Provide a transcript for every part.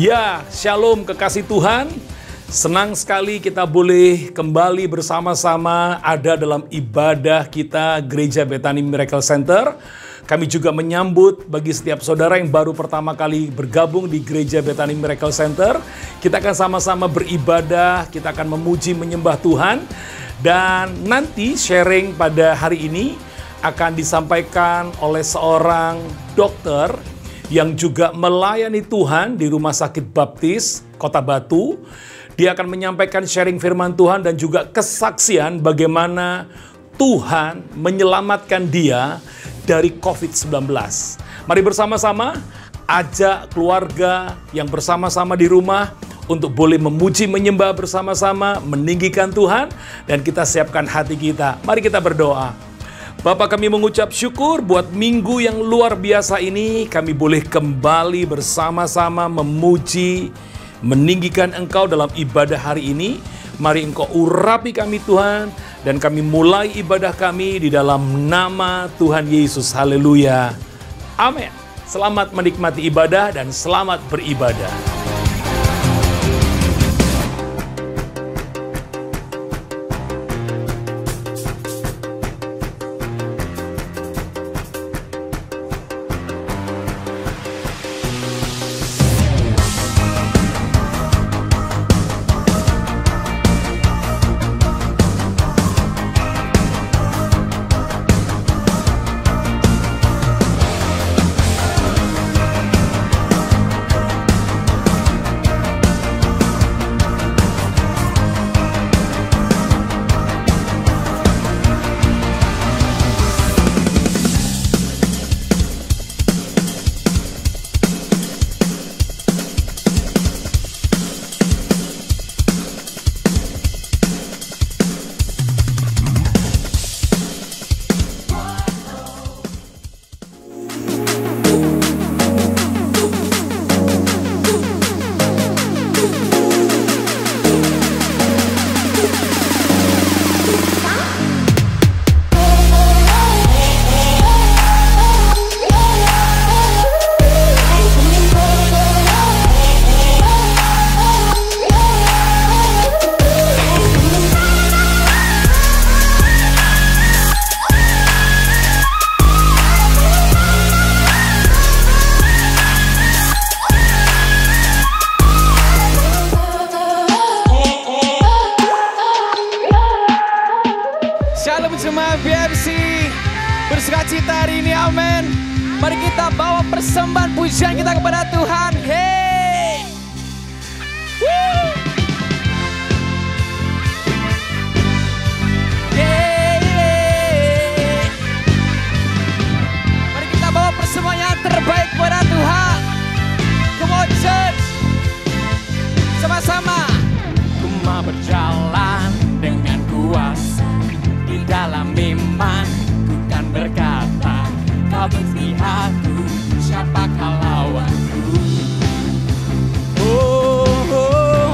Ya, shalom kekasih Tuhan. Senang sekali kita boleh kembali bersama-sama ada dalam ibadah kita Gereja Bethany Miracle Center. Kami juga menyambut bagi setiap saudara yang baru pertama kali bergabung di Gereja Bethany Miracle Center. Kita akan sama-sama beribadah, kita akan memuji menyembah Tuhan. Dan nanti sharing pada hari ini akan disampaikan oleh seorang dokter yang juga melayani Tuhan di Rumah Sakit Baptis Kota Batu. Dia akan menyampaikan sharing firman Tuhan dan juga kesaksian bagaimana Tuhan menyelamatkan dia dari COVID-19. Mari bersama-sama ajak keluarga yang bersama-sama di rumah untuk boleh memuji menyembah bersama-sama, meninggikan Tuhan, dan kita siapkan hati kita. Mari kita berdoa. Bapak, kami mengucap syukur buat minggu yang luar biasa ini. Kami boleh kembali bersama-sama memuji, meninggikan Engkau dalam ibadah hari ini. Mari Engkau urapi kami Tuhan, dan kami mulai ibadah kami di dalam nama Tuhan Yesus. Haleluya. Amin. Selamat menikmati ibadah dan selamat beribadah. Bersukacita hari ini, amin. Mari kita bawa persembahan pujian kita kepada Tuhan. Hey, woo. Yeah. Mari kita bawa persembahan yang terbaik kepada Tuhan. Come on church, sama-sama. Ku mau berjalan dengan kuasa di dalam iman. Berkata, kau berpihakku, siapakah lawanku? Oh,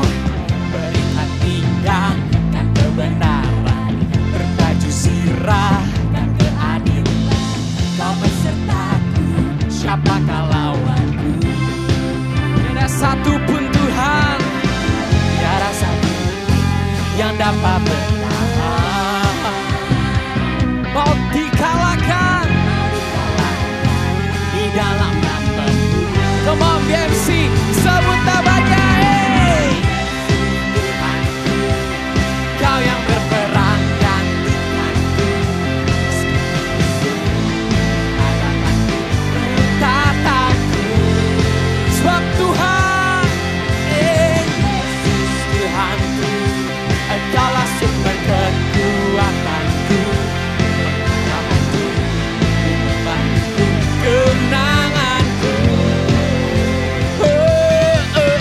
berikan tinggalkan kebenaran, berbaju sirah dan keadilan. Kau besertaku, siapakah lawanku? Tiada satu pun Tuhan, tiada satu yang dapat bertahan. Mau dikalahkan di dalam nama-Mu. Come on BMC, sebut namanya. Hey, Kau yang berperang gantikanku, tataku, sebab Tuhan, Yesus Tuhanku adalah sumber kekuatanku. Kenanganku, oh, oh,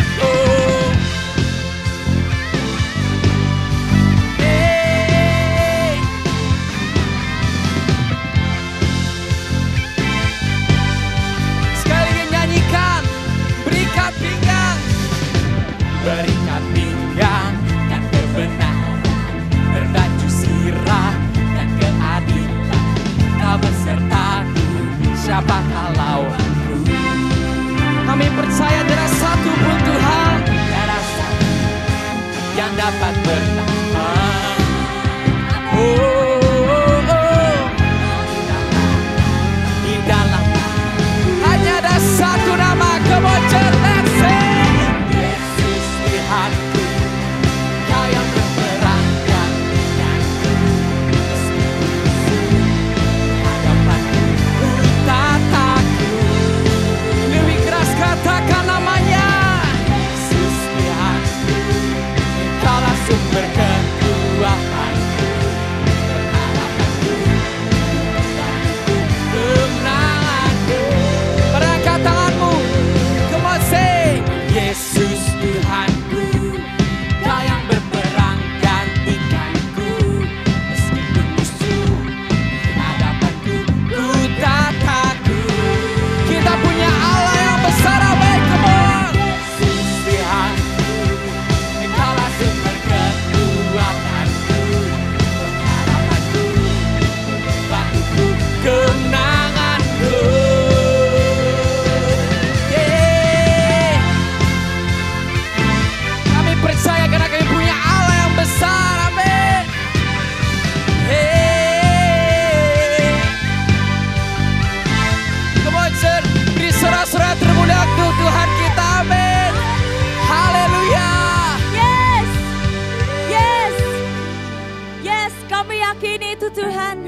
meyakini itu Tuhan.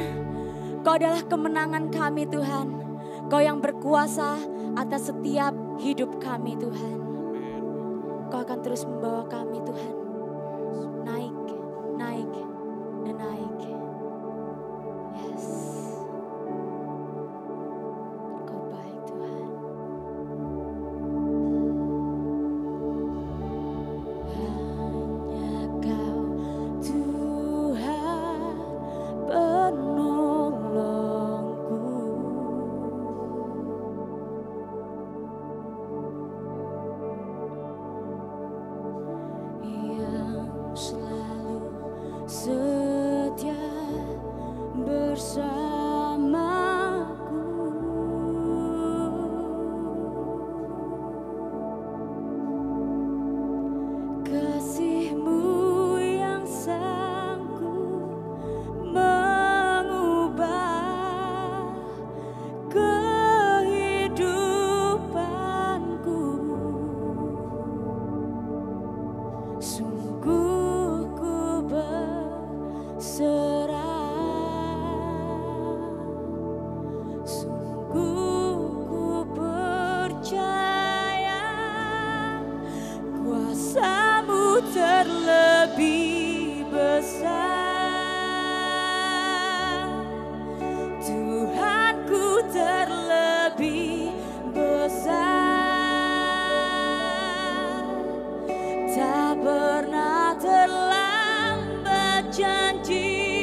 Kau adalah kemenangan kami Tuhan. Kau yang berkuasa atas setiap hidup kami Tuhan. Kau akan terus membawa kami Tuhan. Naik, naik, dan naik. Yes. Kau baik Tuhan. Hanya Kau Tuhan penolongku. Yang selalu setia bersamaku. Kasih-Mu yang sanggup mengubah kehidupanku. Sungguh ku berserah, sungguh ku percaya kuasa-Mu terlebih besar. Tuhanku terlebih besar. Tak pernah terlambat janji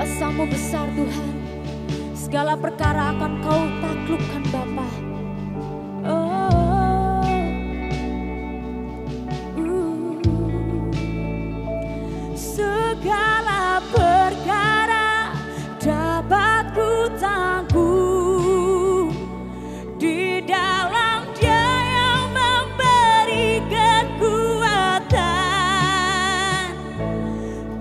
Kuasa-Mu besar Tuhan. Segala perkara akan Kau taklukkan Bapa. Segala perkara dapat ku tangguh di dalam Dia yang memberi kekuatan.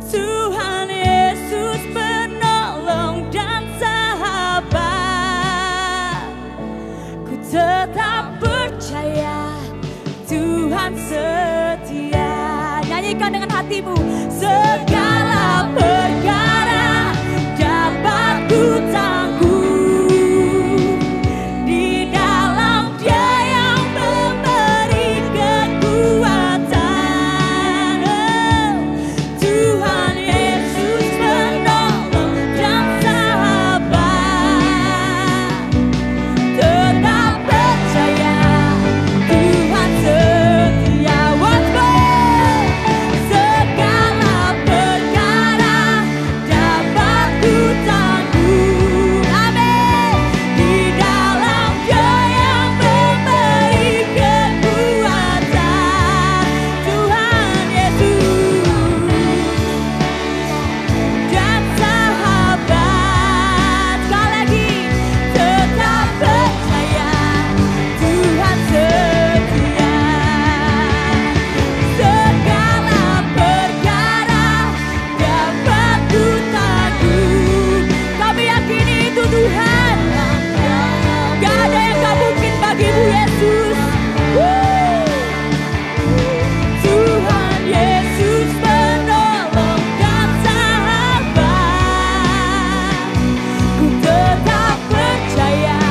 Tuhan Yesus penolong dan sahabat. Ku tetap percaya Tuhan setia. Nyanyikan dengan hatimu. Segala perkara dapat ku tangguh di dalam Dia yang memberi kekuatan. Tuhan Yesus penolong dan sahabat. Tetap percaya Tuhan setia. Once more. Segala perkara dapat ku tangguh. Amin. Di dalam Dia yang memberi kekuatan. Tuhan Yesus dan sahabat. Sekali lagi. Tetap percaya Tuhan setia. Segala perkara dapat ku tangguh. Kami yakini itu Tuhan. Gak ada yang gak mungkin bagimu Yesus. Tuhan Yesus penolong dan sahabat. Ku tetap percaya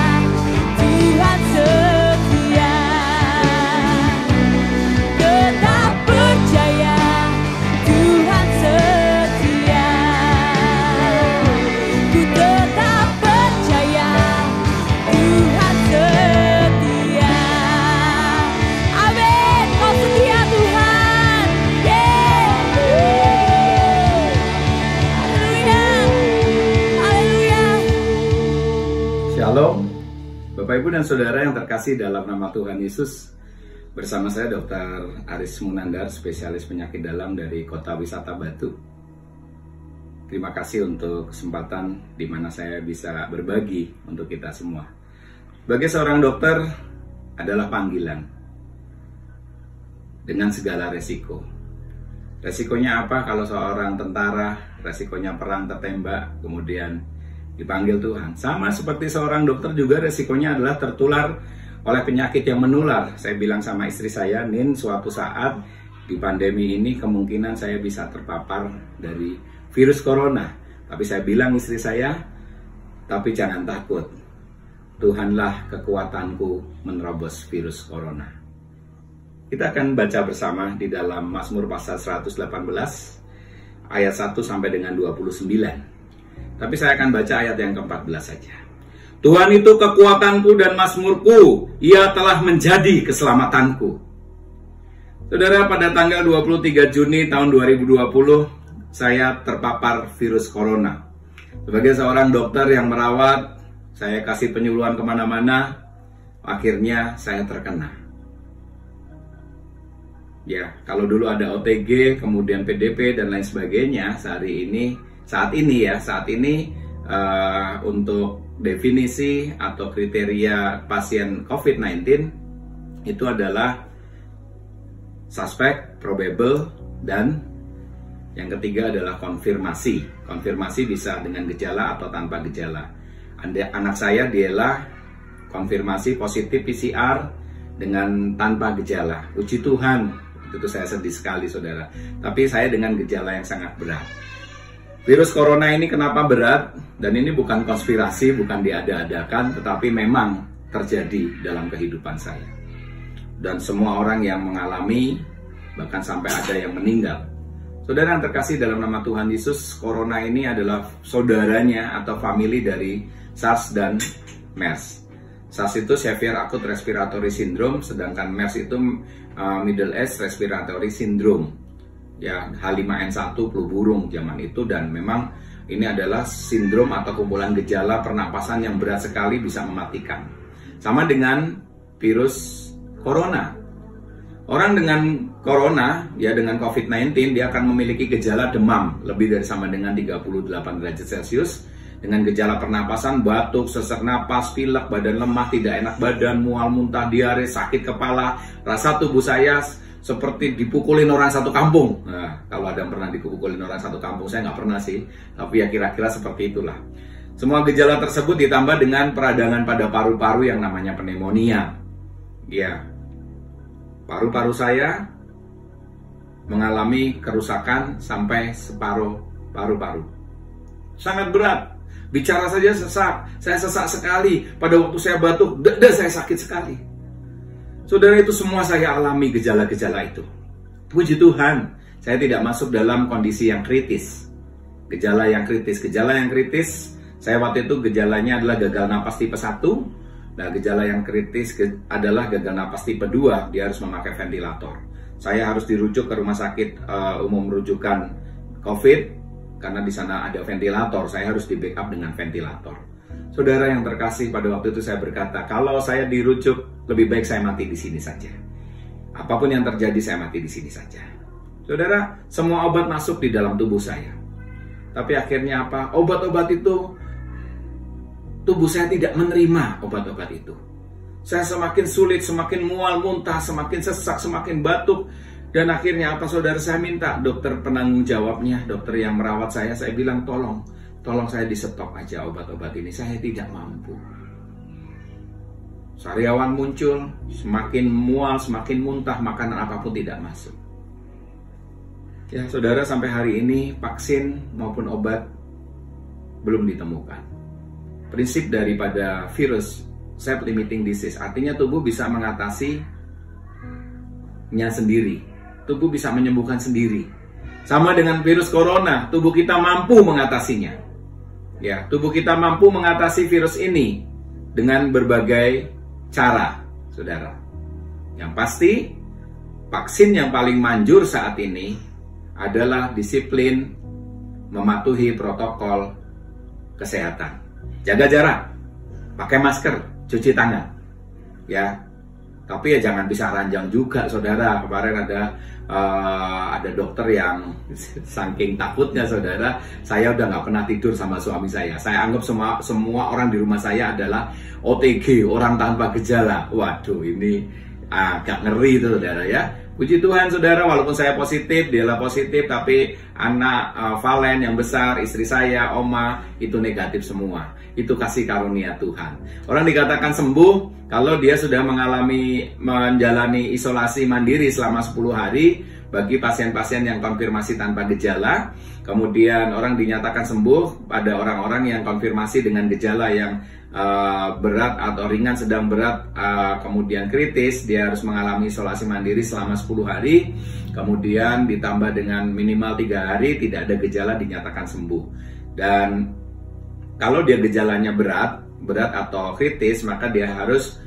Tuhan setia. Tetap percaya Tuhan setia. Ku tetap percaya Tuhan setia. Amin. Kau setia Tuhan. Haleluya. Haleluya. Shalom, Bapak Ibu dan Saudara yang terkasih dalam nama Tuhan Yesus. Bersama saya Dr. Aris Munandar, spesialis penyakit dalam dari Kota Wisata Batu. Terima kasih untuk kesempatan di mana saya bisa berbagi untuk kita semua. Sebagai seorang dokter adalah panggilan dengan segala resiko. Resikonya apa kalau seorang tentara, resikonya perang tertembak, kemudian dipanggil Tuhan. Sama seperti seorang dokter juga resikonya adalah tertular oleh penyakit yang menular. Saya bilang sama istri saya, Nin, suatu saat di pandemi ini kemungkinan saya bisa terpapar dari virus corona. Tapi saya bilang istri saya, tapi jangan takut. Tuhanlah kekuatanku menerobos virus corona. Kita akan baca bersama di dalam Mazmur pasal 118 ayat 1 sampai dengan 29. Tapi saya akan baca ayat yang ke-14 saja. Tuhan itu kekuatanku dan mazmurku, Ia telah menjadi keselamatanku. Saudara, pada tanggal 23 Juni tahun 2020, saya terpapar virus corona. Sebagai seorang dokter yang merawat, saya kasih penyuluhan kemana-mana, akhirnya saya terkena. Ya, kalau dulu ada OTG, kemudian PDP dan lain sebagainya, saat ini untuk definisi atau kriteria pasien COVID-19 itu adalah suspek, probable, dan yang ketiga adalah konfirmasi. Konfirmasi bisa dengan gejala atau tanpa gejala. Anak saya dialah konfirmasi positif PCR dengan tanpa gejala. Puji Tuhan, itu saya sedih sekali saudara. Tapi saya dengan gejala yang sangat berat. Virus corona ini kenapa berat? Dan ini bukan konspirasi, bukan diada-adakan, tetapi memang terjadi dalam kehidupan saya. Dan semua orang yang mengalami, bahkan sampai ada yang meninggal. Saudara yang terkasih dalam nama Tuhan Yesus, corona ini adalah saudaranya atau famili dari SARS dan MERS. SARS itu Severe Acute Respiratory Syndrome, sedangkan MERS itu Middle Age Respiratory Syndrome. ya H5N1 flu burung zaman itu, dan memang ini adalah sindrom atau kumpulan gejala pernapasan yang berat sekali, bisa mematikan. Sama dengan virus corona. Orang dengan corona, ya dengan COVID-19, dia akan memiliki gejala demam lebih dari sama dengan 38 derajat Celcius, dengan gejala pernapasan, batuk, sesak napas, pilek, badan lemah, tidak enak badan, mual, muntah, diare, sakit kepala, rasa tubuh saya seperti dipukulin orang satu kampung. Nah, kalau ada yang pernah dipukulin orang satu kampung, saya nggak pernah sih, tapi ya kira-kira seperti itulah. Semua gejala tersebut ditambah dengan peradangan pada paru-paru yang namanya pneumonia. Ya, paru-paru saya mengalami kerusakan sampai separuh paru-paru. Sangat berat. Bicara saja sesak. Saya sesak sekali. Pada waktu saya batuk, dada saya sakit sekali. Saudara, itu semua saya alami gejala-gejala itu. Puji Tuhan, saya tidak masuk dalam kondisi yang kritis. Gejala yang kritis, saya waktu itu gejalanya adalah gagal napas tipe 1. Nah, gejala yang kritis adalah gagal napas tipe 2, dia harus memakai ventilator. Saya harus dirujuk ke rumah sakit umum rujukan COVID, karena di sana ada ventilator, saya harus di backup dengan ventilator. Saudara yang terkasih, pada waktu itu saya berkata, kalau saya dirujuk, lebih baik saya mati di sini saja. Apapun yang terjadi, saya mati di sini saja. Saudara, semua obat masuk di dalam tubuh saya. Tapi akhirnya apa? Obat-obat itu, tubuh saya tidak menerima obat-obat itu. Saya semakin sulit, semakin mual, muntah, semakin sesak, semakin batuk. Dan akhirnya apa, saudara? Saya minta dokter penanggung jawabnya, dokter yang merawat saya bilang, tolong saya di stop aja obat-obat ini, saya tidak mampu. Sariawan muncul, semakin mual, semakin muntah, makanan apapun tidak masuk. Ya saudara, sampai hari ini vaksin maupun obat belum ditemukan. Prinsip daripada virus self-limiting disease, artinya tubuh bisa mengatasinya sendiri. Tubuh bisa menyembuhkan sendiri. Sama dengan virus corona, tubuh kita mampu mengatasinya. Ya, tubuh kita mampu mengatasi virus ini dengan berbagai cara, saudara. Yang pasti, vaksin yang paling manjur saat ini adalah disiplin mematuhi protokol kesehatan. Jaga jarak, pakai masker, cuci tangan. Ya, tapi ya jangan bisa ranjang juga, saudara. Kemarin ada dokter yang saking takutnya, saudara, saya udah nggak pernah tidur sama suami saya. Saya anggap semua orang di rumah saya adalah OTG, orang tanpa gejala. Waduh, ini agak ngeri itu, saudara ya. Puji Tuhan, saudara, walaupun saya positif, dialah positif, tapi anak Valen yang besar, istri saya, Oma, itu negatif semua. Itu kasih karunia Tuhan. Orang dikatakan sembuh kalau dia sudah menjalani isolasi mandiri selama 10 hari bagi pasien-pasien yang konfirmasi tanpa gejala. Kemudian orang dinyatakan sembuh pada orang-orang yang konfirmasi dengan gejala yang berat atau ringan, sedang berat, kemudian kritis. Dia harus mengalami isolasi mandiri selama 10 hari. Kemudian ditambah dengan minimal 3 hari tidak ada gejala, dinyatakan sembuh. Dan kalau dia gejalanya berat atau kritis, maka dia harus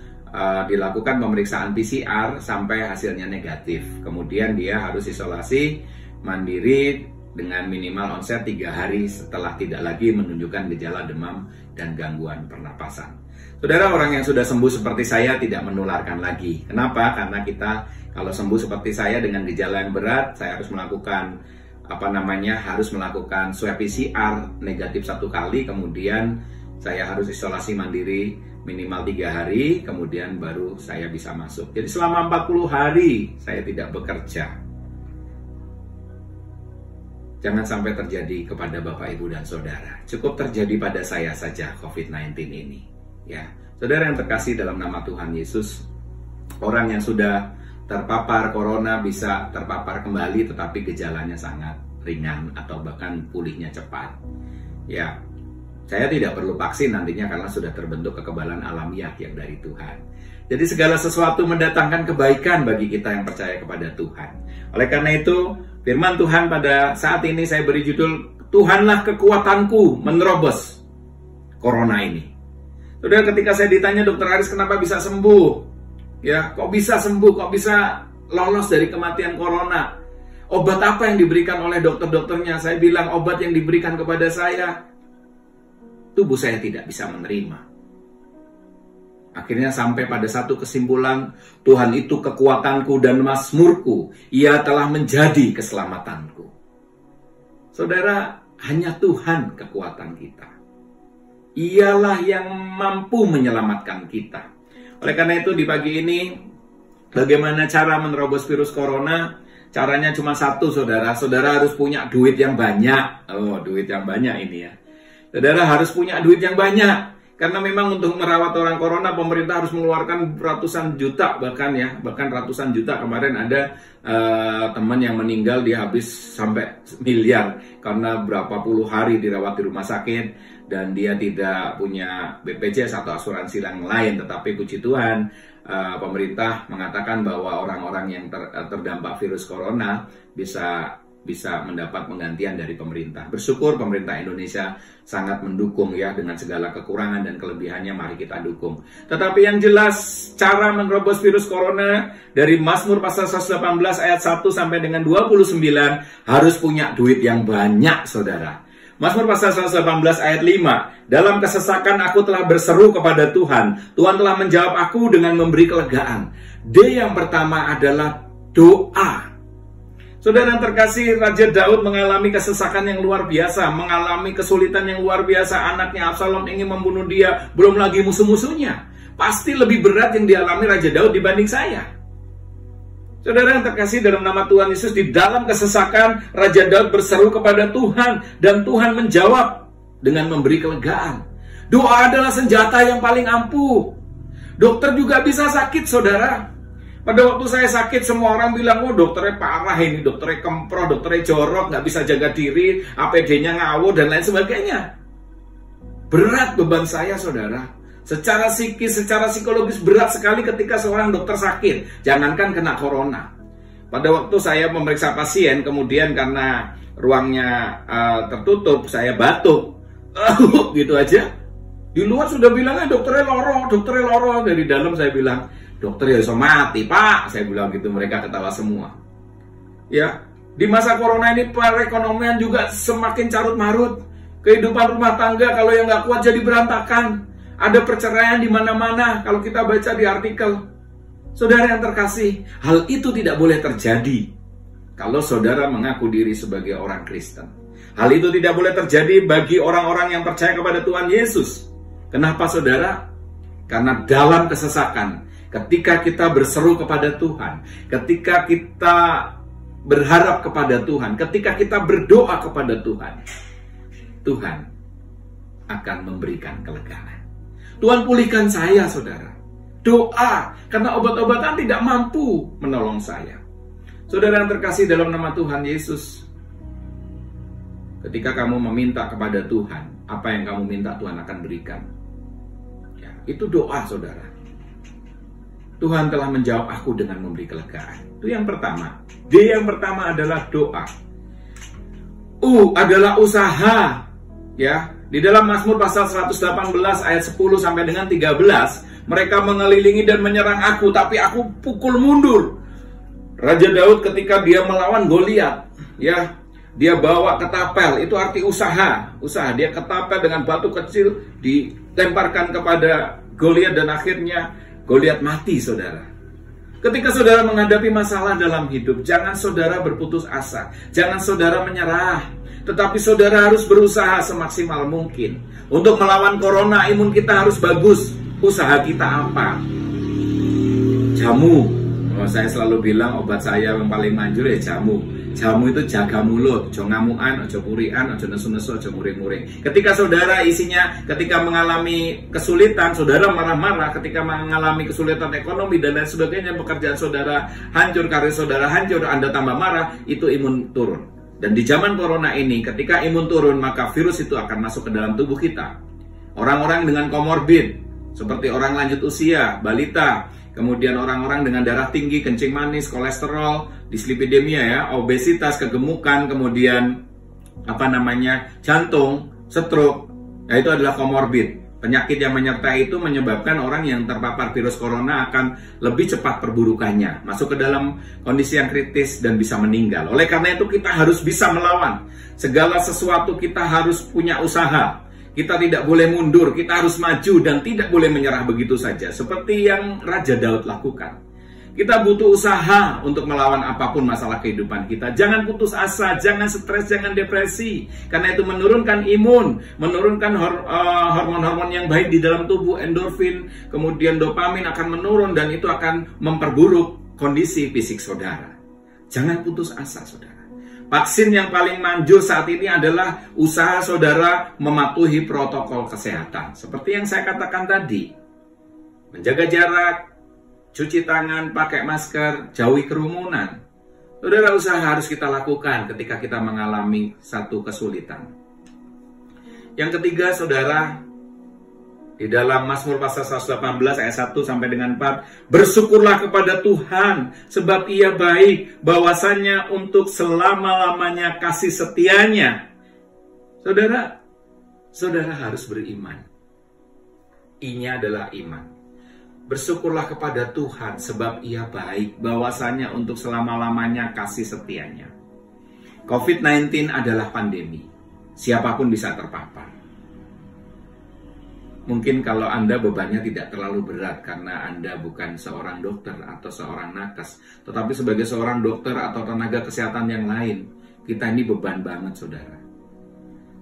dilakukan pemeriksaan PCR sampai hasilnya negatif. Kemudian dia harus isolasi mandiri dengan minimal onset 3 hari setelah tidak lagi menunjukkan gejala demam dan gangguan pernapasan. Saudara, orang yang sudah sembuh seperti saya tidak menularkan lagi. Kenapa? Karena kita kalau sembuh seperti saya dengan gejala yang berat, saya harus melakukan harus melakukan swab PCR negatif 1 kali, kemudian saya harus isolasi mandiri minimal 3 hari, kemudian baru saya bisa masuk. Jadi selama 40 hari saya tidak bekerja. Jangan sampai terjadi kepada Bapak, Ibu, dan Saudara. Cukup terjadi pada saya saja COVID-19 ini. Ya, saudara yang terkasih dalam nama Tuhan Yesus, orang yang sudah terpapar corona bisa terpapar kembali, tetapi gejalanya sangat ringan atau bahkan pulihnya cepat. Ya, saya tidak perlu vaksin nantinya karena sudah terbentuk kekebalan alamiah yang dari Tuhan. Jadi segala sesuatu mendatangkan kebaikan bagi kita yang percaya kepada Tuhan. Oleh karena itu, firman Tuhan pada saat ini saya beri judul, Tuhanlah kekuatanku menerobos corona ini. Saudara, ketika saya ditanya, Dokter Aris, kenapa bisa sembuh? Ya, kok bisa sembuh? Kok bisa lolos dari kematian corona? Obat apa yang diberikan oleh dokter-dokternya? Saya bilang obat yang diberikan kepada saya, tubuh saya tidak bisa menerima. Akhirnya sampai pada satu kesimpulan, Tuhan itu kekuatanku dan mazmurku. Ia telah menjadi keselamatanku. Saudara, hanya Tuhan kekuatan kita. Ialah yang mampu menyelamatkan kita. Oleh karena itu di pagi ini, bagaimana cara menerobos virus corona? Caranya cuma satu, saudara. Saudara harus punya duit yang banyak. Oh, duit yang banyak ini ya. Saudara harus punya duit yang banyak. Karena memang untuk merawat orang corona, pemerintah harus mengeluarkan ratusan juta bahkan ratusan juta. Kemarin ada teman yang meninggal, dia habis sampai miliar karena berapa puluh hari dirawat di rumah sakit dan dia tidak punya BPJS atau asuransi yang lain. Tetapi puji Tuhan, pemerintah mengatakan bahwa orang-orang yang terdampak virus corona bisa mendapat penggantian dari pemerintah. Bersyukur pemerintah Indonesia sangat mendukung ya, dengan segala kekurangan dan kelebihannya mari kita dukung. Tetapi yang jelas cara menerobos virus corona dari Mazmur pasal 118 ayat 1 sampai dengan 29 harus punya duit yang banyak, saudara. Mazmur pasal 118 ayat 5, dalam kesesakan aku telah berseru kepada Tuhan. Tuhan telah menjawab aku dengan memberi kelegaan. D yang pertama adalah doa. Saudara yang terkasih, Raja Daud mengalami kesesakan yang luar biasa, mengalami kesulitan yang luar biasa. Anaknya Absalom ingin membunuh dia, belum lagi musuh-musuhnya. Pasti lebih berat yang dialami Raja Daud dibanding saya. Saudara yang terkasih, dalam nama Tuhan Yesus, di dalam kesesakan, Raja Daud berseru kepada Tuhan, dan Tuhan menjawab dengan memberi kelegaan. Doa adalah senjata yang paling ampuh. Dokter juga bisa sakit, saudara. Pada waktu saya sakit, semua orang bilang, oh dokternya parah ini, dokternya kemproh, dokternya jorok, nggak bisa jaga diri, APD-nya ngawur, dan lain sebagainya. Berat beban saya, saudara. Secara psikis, secara psikologis berat sekali ketika seorang dokter sakit. Jangankan kena corona. Pada waktu saya memeriksa pasien, kemudian karena ruangnya tertutup, saya batuk. Gitu aja. Di luar sudah bilangnya dokternya loro, dokternya loro. Dari dalam saya bilang, dokter ya bisa mati, Pak. Saya bilang gitu, mereka ketawa semua. Ya, di masa corona ini perekonomian juga semakin carut marut. Kehidupan rumah tangga kalau yang nggak kuat jadi berantakan. Ada perceraian di mana-mana kalau kita baca di artikel. Saudara yang terkasih, hal itu tidak boleh terjadi kalau saudara mengaku diri sebagai orang Kristen. Hal itu tidak boleh terjadi bagi orang-orang yang percaya kepada Tuhan Yesus. Kenapa, saudara? Karena dalam kesesakan, ketika kita berseru kepada Tuhan, ketika kita berharap kepada Tuhan, ketika kita berdoa kepada Tuhan, Tuhan akan memberikan kelegaan. Tuhan pulihkan saya, saudara. Doa, karena obat-obatan tidak mampu menolong saya. Saudara yang terkasih dalam nama Tuhan Yesus, ketika kamu meminta kepada Tuhan, apa yang kamu minta Tuhan akan berikan. Ya, itu doa, saudara. Tuhan telah menjawab aku dengan memberi kelegaan. Itu yang pertama. D yang pertama adalah doa. U adalah usaha. Ya, di dalam Mazmur pasal 118 ayat 10 sampai dengan 13, mereka mengelilingi dan menyerang aku, tapi aku pukul mundur. Raja Daud ketika dia melawan Goliat, ya, dia bawa ketapel, itu arti usaha. Usaha, dia ketapel dengan batu kecil dilemparkan kepada Goliat dan akhirnya Goliat mati, saudara. Ketika saudara menghadapi masalah dalam hidup, jangan saudara berputus asa, jangan saudara menyerah. Tetapi saudara harus berusaha semaksimal mungkin. Untuk melawan corona, imun kita harus bagus. Usaha kita apa? Jamu. Saya selalu bilang obat saya yang paling manjur ya jamu. Jamu itu jaga mulut, ojo ngamuan, ojo purian, ojo nesu-nesu, ojo muring-muring. Ketika saudara isinya, ketika mengalami kesulitan, saudara marah-marah, ketika mengalami kesulitan ekonomi dan lain sebagainya, pekerjaan saudara hancur, karir saudara hancur, Anda tambah marah, itu imun turun. Dan di zaman corona ini, ketika imun turun, maka virus itu akan masuk ke dalam tubuh kita. Orang-orang dengan komorbid, seperti orang lanjut usia, balita, kemudian orang-orang dengan darah tinggi, kencing manis, kolesterol, dislipidemia ya, obesitas, kegemukan, kemudian jantung, stroke, nah itu adalah komorbid. Penyakit yang menyertai itu menyebabkan orang yang terpapar virus corona akan lebih cepat perburukannya, masuk ke dalam kondisi yang kritis dan bisa meninggal. Oleh karena itu kita harus bisa melawan. Segala sesuatu kita harus punya usaha. Kita tidak boleh mundur, kita harus maju dan tidak boleh menyerah begitu saja. Seperti yang Raja Daud lakukan. Kita butuh usaha untuk melawan apapun masalah kehidupan kita. Jangan putus asa, jangan stres, jangan depresi. Karena itu menurunkan imun, menurunkan hormon-hormon yang baik di dalam tubuh, endorfin, kemudian dopamin akan menurun dan itu akan memperburuk kondisi fisik saudara. Jangan putus asa, saudara. Vaksin yang paling manjur saat ini adalah usaha saudara mematuhi protokol kesehatan. Seperti yang saya katakan tadi, menjaga jarak, cuci tangan, pakai masker, jauhi kerumunan. Saudara, usaha harus kita lakukan ketika kita mengalami satu kesulitan. Yang ketiga, saudara, di dalam Mazmur pasal 118 ayat 1 sampai dengan 4, bersyukurlah kepada Tuhan sebab Ia baik, bahwasanya untuk selama-lamanya kasih setianya. Saudara, saudara harus beriman. I-nya adalah iman. Bersyukurlah kepada Tuhan sebab Ia baik, bahwasanya untuk selama-lamanya kasih setianya. COVID-19 adalah pandemi. Siapapun bisa terpapar. Mungkin kalau Anda bebannya tidak terlalu berat karena Anda bukan seorang dokter atau seorang nakes. Tetapi sebagai seorang dokter atau tenaga kesehatan yang lain, kita ini beban banget, saudara.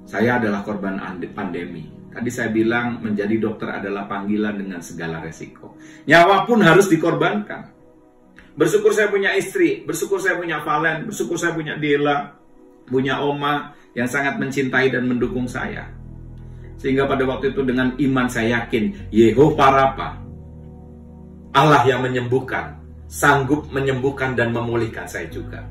Saya adalah korban pandemi. Tadi saya bilang menjadi dokter adalah panggilan dengan segala resiko. Nyawa pun harus dikorbankan. Bersyukur saya punya istri, bersyukur saya punya Valen, bersyukur saya punya Dela, punya Oma yang sangat mencintai dan mendukung saya. Sehingga pada waktu itu dengan iman saya yakin, Yehova Rafa, Allah yang menyembuhkan, sanggup menyembuhkan dan memulihkan saya juga.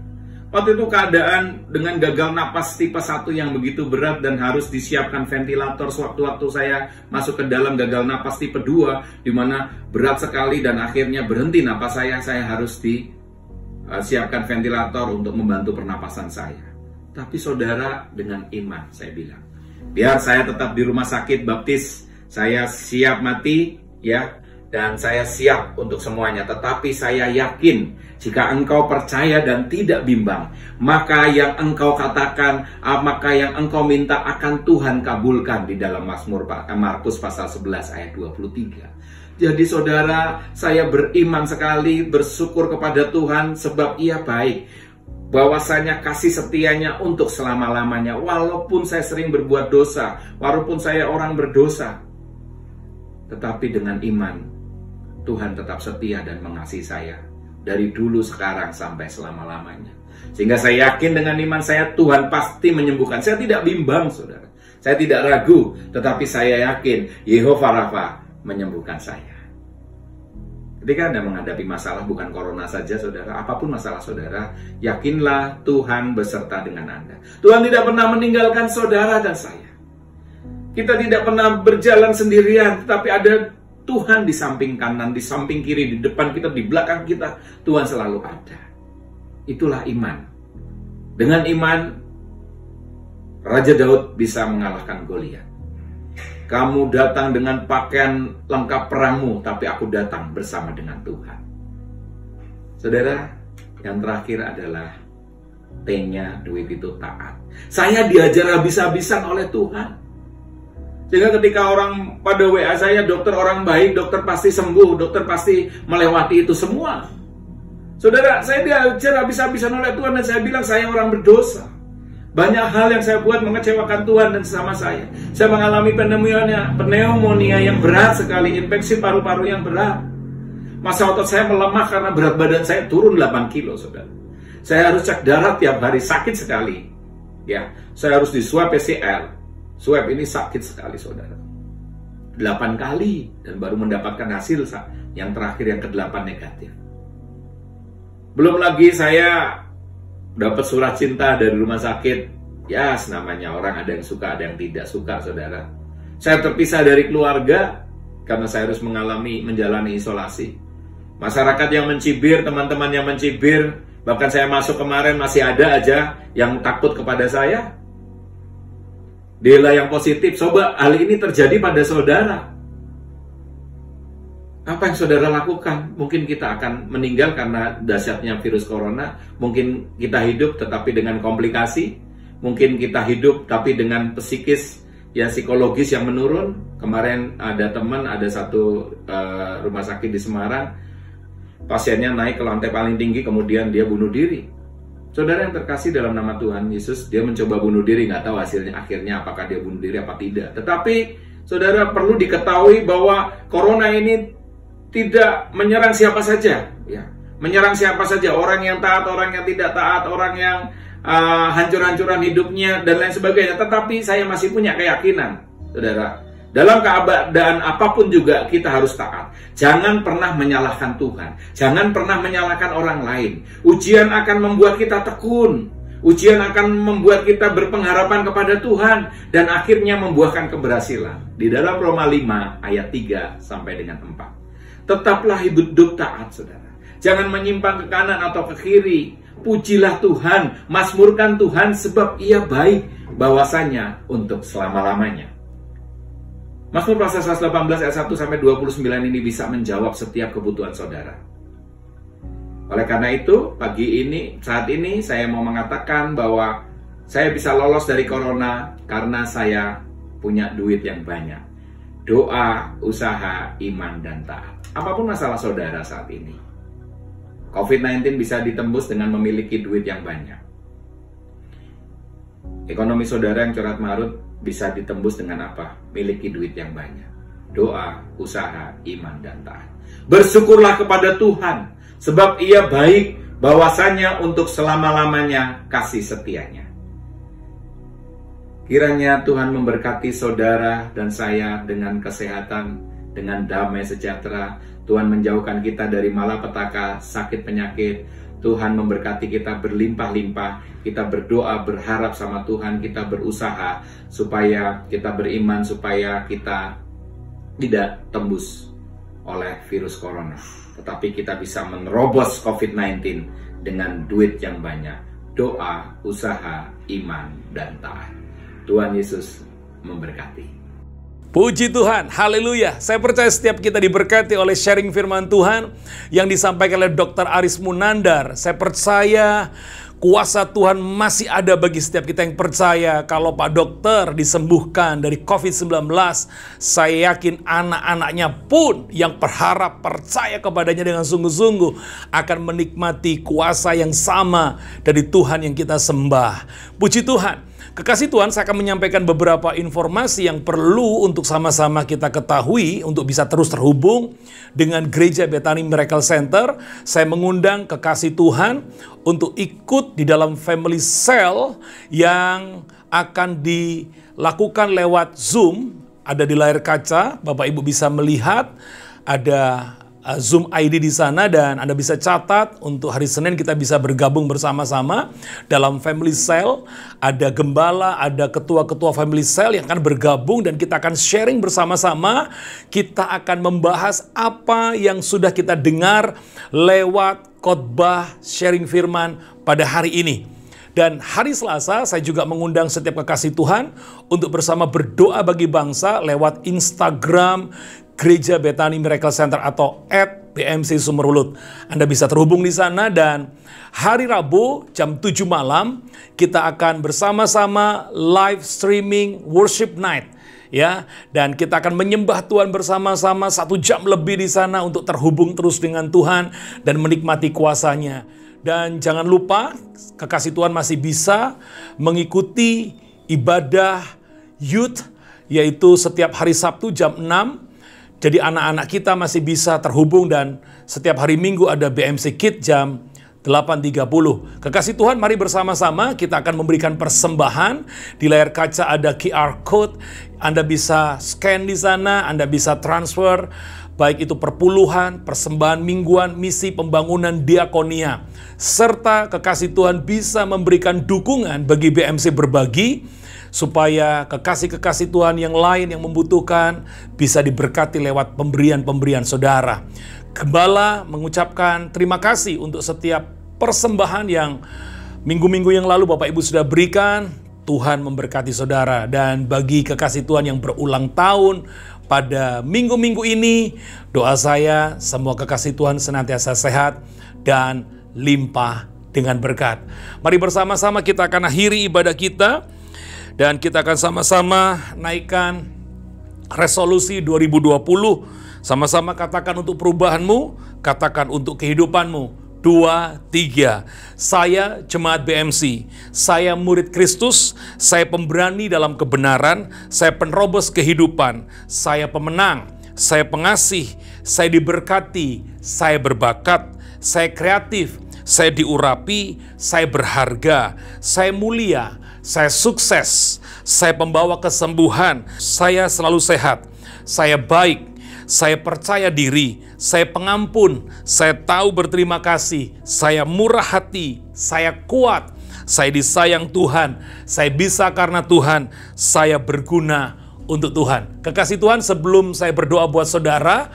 Waktu itu keadaan dengan gagal napas tipe 1 yang begitu berat dan harus disiapkan ventilator sewaktu-waktu saya masuk ke dalam gagal napas tipe 2 di mana berat sekali dan akhirnya berhenti napas saya harus disiapkan ventilator untuk membantu pernapasan saya. Tapi saudara, dengan iman saya bilang, biar saya tetap di rumah sakit baptis, saya siap mati ya, dan saya siap untuk semuanya. Tetapi saya yakin jika engkau percaya dan tidak bimbang, maka yang engkau katakan, maka yang engkau minta akan Tuhan kabulkan di dalam Mazmur Markus pasal 11 ayat 23. Jadi saudara, saya beriman sekali, bersyukur kepada Tuhan sebab Ia baik, bahwasanya kasih setianya untuk selama-lamanya. Walaupun saya sering berbuat dosa, walaupun saya orang berdosa, tetapi dengan iman Tuhan tetap setia dan mengasihi saya dari dulu, sekarang, sampai selama-lamanya. Sehingga saya yakin dengan iman saya Tuhan pasti menyembuhkan. Saya tidak bimbang, saudara. Saya tidak ragu, tetapi saya yakin Yehova Rafa menyembuhkan saya. Ketika Anda menghadapi masalah, bukan corona saja, saudara, apapun masalah saudara, yakinlah Tuhan beserta dengan Anda. Tuhan tidak pernah meninggalkan saudara dan saya. Kita tidak pernah berjalan sendirian, tetapi ada Tuhan di samping kanan, di samping kiri, di depan kita, di belakang kita. Tuhan selalu ada. Itulah iman. Dengan iman, Raja Daud bisa mengalahkan Goliat. Kamu datang dengan pakaian lengkap perangmu, tapi aku datang bersama dengan Tuhan. Saudara, yang terakhir adalah T-nya, duit itu taat. Saya diajar habis-habisan oleh Tuhan. Sehingga ketika orang pada WA saya, dokter orang baik, dokter pasti sembuh, dokter pasti melewati itu semua. Saudara, saya diajar habis-habisan oleh Tuhan dan saya bilang saya orang berdosa. Banyak hal yang saya buat mengecewakan Tuhan dan sesama saya. Saya mengalami pneumonia yang berat sekali, infeksi paru-paru yang berat. Masa otot saya melemah karena berat badan saya turun 8 kilo, saudara. Saya harus cek darah tiap hari, sakit sekali. Ya, saya harus diswab PCR. Swab ini sakit sekali, saudara. 8 kali dan baru mendapatkan hasil yang terakhir yang ke-8 negatif. Belum lagi saya dapat surat cinta dari rumah sakit. Ya, namanya orang, ada yang suka, ada yang tidak suka, saudara. Saya terpisah dari keluarga karena saya harus menjalani isolasi. Masyarakat yang mencibir, teman-teman yang mencibir, bahkan saya masuk kemarin masih ada aja yang takut kepada saya. Dela yang positif. Coba hal ini terjadi pada saudara. Apa yang saudara lakukan? Mungkin kita akan meninggal karena dahsyatnya virus corona. Mungkin kita hidup tetapi dengan komplikasi. Mungkin kita hidup tapi dengan psikis, ya psikologis yang menurun. Kemarin ada teman, ada satu rumah sakit di Semarang. Pasiennya naik ke lantai paling tinggi, kemudian dia bunuh diri. Saudara yang terkasih dalam nama Tuhan Yesus, dia mencoba bunuh diri, nggak tahu hasilnya akhirnya apakah dia bunuh diri apa tidak. Tetapi saudara perlu diketahui bahwa corona ini tidak menyerang siapa saja, ya. Menyerang siapa saja, orang yang taat, orang yang tidak taat, orang yang hancur-hancuran hidupnya dan lain sebagainya. Tetapi saya masih punya keyakinan, saudara, dalam keadaan apapun juga kita harus taat. Jangan pernah menyalahkan Tuhan. Jangan pernah menyalahkan orang lain. Ujian akan membuat kita tekun. Ujian akan membuat kita berpengharapan kepada Tuhan. Dan akhirnya membuahkan keberhasilan. Di dalam Roma 5 ayat 3 sampai dengan 4. Tetaplah hidup taat, saudara. Jangan menyimpang ke kanan atau ke kiri. Pujilah Tuhan, mazmurkan Tuhan sebab Ia baik bahwasanya untuk selama-lamanya. Mazmur pasal 118 ayat 1 sampai 29 ini bisa menjawab setiap kebutuhan saudara. Oleh karena itu, saat ini saya mau mengatakan bahwa saya bisa lolos dari corona karena saya punya duit yang banyak. Doa, usaha, iman, dan taat. Apapun masalah saudara saat ini, COVID-19 bisa ditembus dengan memiliki duit yang banyak. Ekonomi saudara yang corat marut bisa ditembus dengan apa? Miliki duit yang banyak. Doa, usaha, iman, dan taat. Bersyukurlah kepada Tuhan, sebab Ia baik bahwasanya untuk selama-lamanya kasih setianya. Kiranya Tuhan memberkati saudara dan saya dengan kesehatan, dengan damai sejahtera. Tuhan menjauhkan kita dari malapetaka, sakit penyakit. Tuhan memberkati kita berlimpah-limpah. Kita berdoa, berharap sama Tuhan, kita berusaha supaya kita beriman, supaya kita tidak tembus oleh virus corona. Tetapi kita bisa menerobos COVID-19 dengan duit yang banyak. Doa, usaha, iman, dan taat. Tuhan Yesus memberkati. Puji Tuhan, haleluya. Saya percaya setiap kita diberkati oleh sharing firman Tuhan yang disampaikan oleh Dr. Aris Munandar. Saya percaya kuasa Tuhan masih ada bagi setiap kita yang percaya. Kalau Pak Dokter disembuhkan dari COVID-19, saya yakin anak-anaknya pun yang berharap percaya kepadanya dengan sungguh-sungguh akan menikmati kuasa yang sama dari Tuhan yang kita sembah. Puji Tuhan. Kekasih Tuhan, saya akan menyampaikan beberapa informasi yang perlu untuk sama-sama kita ketahui untuk bisa terus terhubung dengan Gereja Bethany Miracle Center. Saya mengundang kekasih Tuhan untuk ikut di dalam family cell yang akan dilakukan lewat Zoom. Ada di layar kaca, Bapak Ibu bisa melihat ada Zoom ID di sana dan Anda bisa catat untuk hari Senin kita bisa bergabung bersama-sama dalam family cell. Ada gembala, ada ketua-ketua family cell yang akan bergabung dan kita akan sharing bersama-sama. Kita akan membahas apa yang sudah kita dengar lewat khotbah sharing firman pada hari ini. Dan hari Selasa saya juga mengundang setiap kekasih Tuhan untuk bersama berdoa bagi bangsa lewat Instagram Gereja Bethany Miracle Center atau @BMC Sumerlulut. Anda bisa terhubung di sana dan hari Rabu jam 7 malam kita akan bersama-sama live streaming worship night. Ya, dan kita akan menyembah Tuhan bersama-sama 1 jam lebih di sana untuk terhubung terus dengan Tuhan dan menikmati kuasa-Nya. Dan jangan lupa kekasih Tuhan masih bisa mengikuti ibadah youth yaitu setiap hari Sabtu jam 6. Jadi anak-anak kita masih bisa terhubung dan setiap hari Minggu ada BMC Kids jam 8.30. Kekasih Tuhan, mari bersama-sama kita akan memberikan persembahan. Di layar kaca ada QR Code. Anda bisa scan di sana, Anda bisa transfer. Baik itu perpuluhan, persembahan mingguan, misi pembangunan diakonia. Serta kekasih Tuhan bisa memberikan dukungan bagi BMC Berbagi. Supaya kekasih-kekasih Tuhan yang lain yang membutuhkan bisa diberkati lewat pemberian-pemberian saudara. Gembala mengucapkan terima kasih untuk setiap persembahan yang minggu-minggu yang lalu Bapak Ibu sudah berikan. Tuhan memberkati saudara. Dan bagi kekasih Tuhan yang berulang tahun pada minggu-minggu ini, doa saya semua kekasih Tuhan senantiasa sehat dan limpah dengan berkat. Mari bersama-sama kita akan akhiri ibadah kita dan kita akan sama-sama naikkan resolusi 2020. Sama-sama katakan untuk perubahanmu, katakan untuk kehidupanmu. 2, 3. Saya jemaat BMC, saya murid Kristus, saya pemberani dalam kebenaran, saya penerobos kehidupan, saya pemenang, saya pengasih, saya diberkati, saya berbakat, saya kreatif, saya diurapi, saya berharga, saya mulia, saya sukses, saya pembawa kesembuhan, saya selalu sehat, saya baik, saya percaya diri, saya pengampun, saya tahu berterima kasih, saya murah hati, saya kuat, saya disayang Tuhan, saya bisa karena Tuhan, saya berguna untuk Tuhan. Kekasih Tuhan, sebelum saya berdoa buat saudara,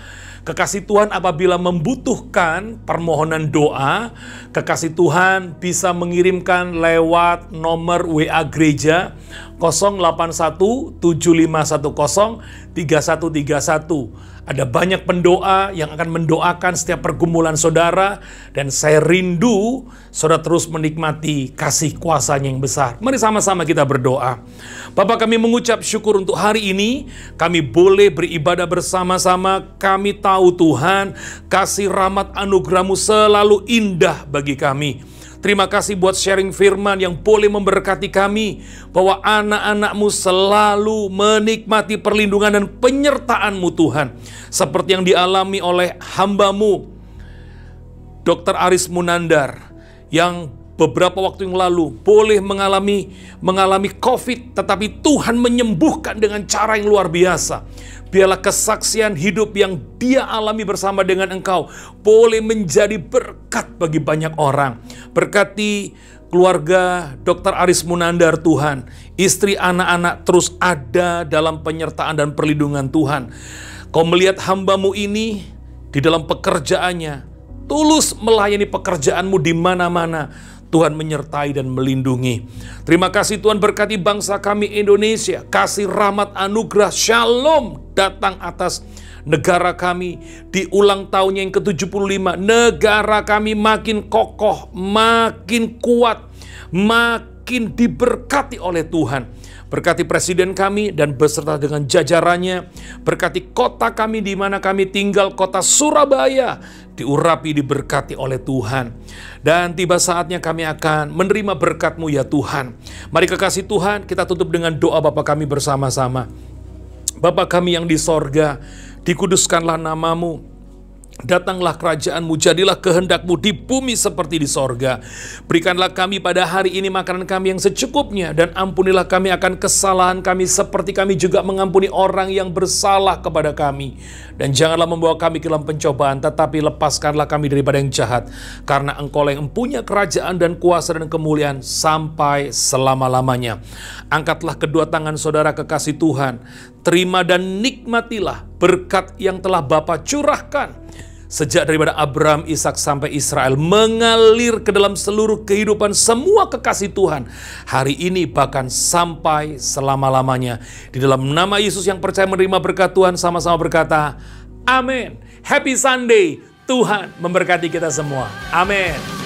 kekasih Tuhan apabila membutuhkan permohonan doa, kekasih Tuhan bisa mengirimkan lewat nomor WA gereja 081 7510 3131. Ada banyak pendoa yang akan mendoakan setiap pergumulan saudara, dan saya rindu saudara terus menikmati kasih kuasa-Nya yang besar. Mari sama-sama kita berdoa. Bapa, kami mengucap syukur untuk hari ini, kami boleh beribadah bersama-sama. Kami tahu Tuhan, kasih rahmat anugerah-Mu selalu indah bagi kami. Terima kasih buat sharing firman yang boleh memberkati kami, bahwa anak-anak-Mu selalu menikmati perlindungan dan penyertaan-Mu Tuhan. Seperti yang dialami oleh hamba-Mu, Dr. Aris Munandar, yang beberapa waktu yang lalu boleh mengalami COVID, tetapi Tuhan menyembuhkan dengan cara yang luar biasa. Biarlah kesaksian hidup yang dia alami bersama dengan Engkau boleh menjadi berkat bagi banyak orang. Berkati keluarga Dr. Aris Munandar Tuhan. Istri, anak-anak terus ada dalam penyertaan dan perlindungan Tuhan. Kau melihat hamba-Mu ini di dalam pekerjaannya, tulus melayani pekerjaan-Mu di mana-mana. Tuhan menyertai dan melindungi. Terima kasih Tuhan, berkati bangsa kami Indonesia. Kasih rahmat anugerah shalom datang atas negara kami di ulang tahunnya yang ke-75. Negara kami makin kokoh, makin kuat, makin diberkati oleh Tuhan. Berkati presiden kami dan beserta dengan jajarannya. Berkati kota kami di mana kami tinggal, kota Surabaya, diurapi, diberkati oleh Tuhan. Dan tiba saatnya kami akan menerima berkat-Mu ya Tuhan. Mari kekasih Tuhan, kita tutup dengan doa Bapa kami bersama-sama. Bapa kami yang di sorga, dikuduskanlah nama-Mu. Datanglah kerajaan-Mu, jadilah kehendak-Mu di bumi seperti di sorga. Berikanlah kami pada hari ini makanan kami yang secukupnya, dan ampunilah kami akan kesalahan kami seperti kami juga mengampuni orang yang bersalah kepada kami. Dan janganlah membawa kami ke dalam pencobaan, tetapi lepaskanlah kami daripada yang jahat. Karena Engkau yang mempunyai kerajaan dan kuasa dan kemuliaan sampai selama-lamanya. Angkatlah kedua tangan saudara kekasih Tuhan, terima dan nikmatilah berkat yang telah Bapa curahkan sejak daripada Abraham, Ishak sampai Israel, mengalir ke dalam seluruh kehidupan semua kekasih Tuhan hari ini bahkan sampai selama-lamanya. Di dalam nama Yesus yang percaya menerima berkat Tuhan, sama-sama berkata amin. Happy Sunday, Tuhan memberkati kita semua. Amin.